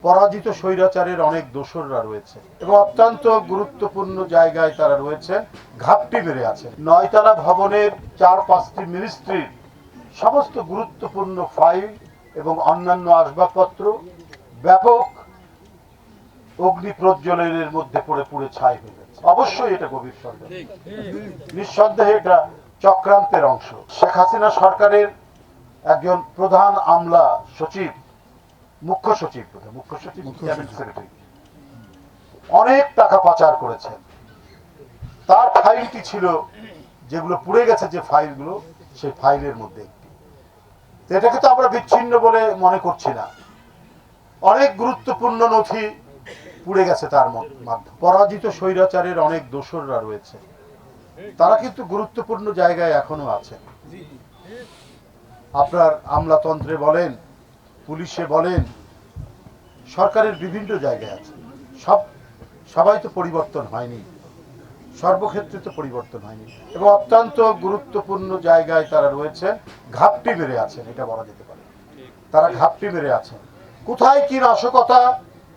পরাজিত স্বৈরাচারের অনেক দোসররা রয়েছে এবং অত্যন্ত গুরুত্বপূর্ণ জায়গায় তারা রয়েছেন, ঘাপটি মেরে আছেন। 9তলা ভবনের 4-5টি মিনিস্ট্রির সমস্ত গুরুত্বপূর্ণ ফাইল এবং অন্যান্য আসবাবপত্র ব্যাপক অগ্নি প্রজ্বলনের মধ্যে পড়ে পুড়ে ছাই হয়ে গেছে। অবশ্যই এটা গভীর সন্দেহ, নিঃসন্দেহে এটা চক্রান্তের অংশ। শেখ হাসিনা সরকারের একজন প্রধান আমলা সচিব, মুখ্য সচিব ক্যাবিনেট সেক্রেটারি অনেক টাকা পাচার করেছেন। তার ফাইলটি ছিল, যেগুলো পুড়ে গেছে যে ফাইলগুলো, সেই ফাইলের মধ্যে একটি। এটাকে তো আমরা বিচ্ছিন্ন বলে মনে করছি না, অনেক গুরুত্বপূর্ণ নথি পুড়ে গেছে তার মাধ্যমে। পরাজিত স্বৈরাচারের অনেক দোসররা রয়েছে, তারা কিন্তু গুরুত্বপূর্ণ জায়গায় এখনো আছে। আপনার আমলাতন্ত্রে বলেন, পুলিশে বলেন, সরকারের বিভিন্ন জায়গায় আছে। সবাই তো পরিবর্তন হয়নি, সর্বক্ষেত্রে তো পরিবর্তন হয়নি এবং অত্যন্ত গুরুত্বপূর্ণ জায়গায় তারা রয়েছেন, ঘাপটি মেরে আছেন, এটা বলা যেতে পারে। তারা ঘাপটি মেরে আছেন। কোথায় কি নাশকতা,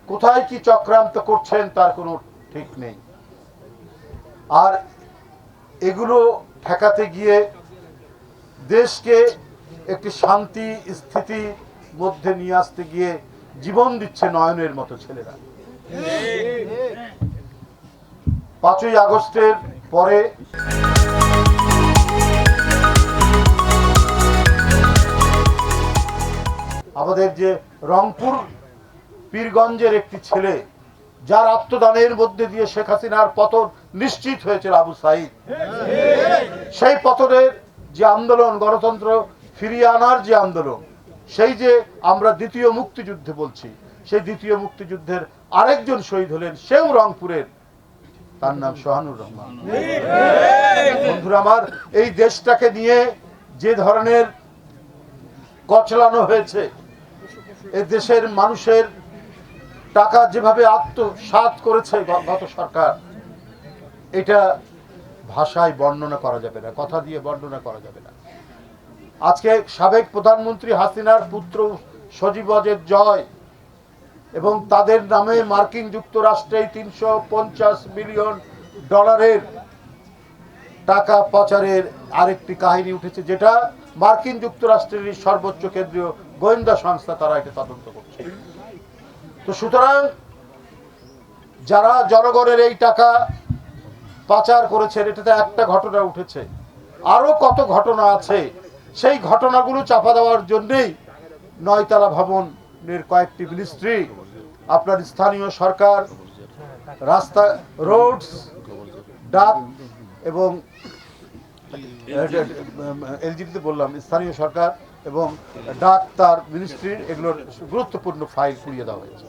কোথায় কি চক্রান্ত করছেন তার কোনো ঠিক নেই। আর এগুলো ঠেকাতে গিয়ে দেশকে একটি শান্তি স্থিতির মধ্যে নিয়ে আসতে গিয়ে জীবন দিচ্ছে নয়নের মতো ছেলেরা। 5ই আগস্টের পরে আমাদের যে রংপুর পীরগঞ্জের একটি ছেলে, যার আত্মদানের মধ্যে দিয়ে শেখ হাসিনার পতন নিশ্চিত হয়েছিল, আবু সাইদ, সেই পতনের যে আন্দোলন, গণতন্ত্র ফিরিয়ে আনার যে আন্দোলন, সেই যে আমরা দ্বিতীয় মুক্তিযুদ্ধে বলছি, সেই দ্বিতীয় মুক্তিযুদ্ধের আরেকজন শহীদ হলেন, সেও রংপুরের, তার নাম সোহানুর রহমান। বন্ধুরা আমার, এই দেশটাকে নিয়ে যে ধরনের কচলানো হয়েছে, এই দেশের মানুষের টাকা যেভাবে আত্মসাৎ করেছে গত সরকার, এটা ভাষায় বর্ণনা করা যাবে না, কথা দিয়ে বর্ণনা করা যাবে না। আজকে সাবেক প্রধানমন্ত্রী হাসিনার পুত্র সজীব ওয়াজেদ জয় এবং তাদের নামে মার্কিন যুক্তরাষ্ট্রে $350 মিলিয়ন টাকা পাচারের আরেকটি কাহিনী উঠেছে, যেটা মার্কিন যুক্তরাষ্ট্রের সর্বোচ্চ কেন্দ্রীয় গোয়েন্দা সংস্থা, তারা এটা তদন্ত করছে। তো সুতরাং যারা জনগণের এই টাকা পাচার করেছেন, এটাতে একটা ঘটনা উঠেছে, আরো কত ঘটনা আছে। সেই ঘটনাগুলো চাপা দেওয়ার জন্যই 9তলা ভবনের কয়েকটি মিনিস্ট্রি, আপনার স্থানীয় সরকার, রাস্তা, রোডস, ডাক এবং এলজিডিতে বললাম, স্থানীয় সরকার এবং ডাক, তার মিনিস্ট্রির, এগুলোর গুরুত্বপূর্ণ ফাইল পুড়িয়ে দেওয়া হয়েছে।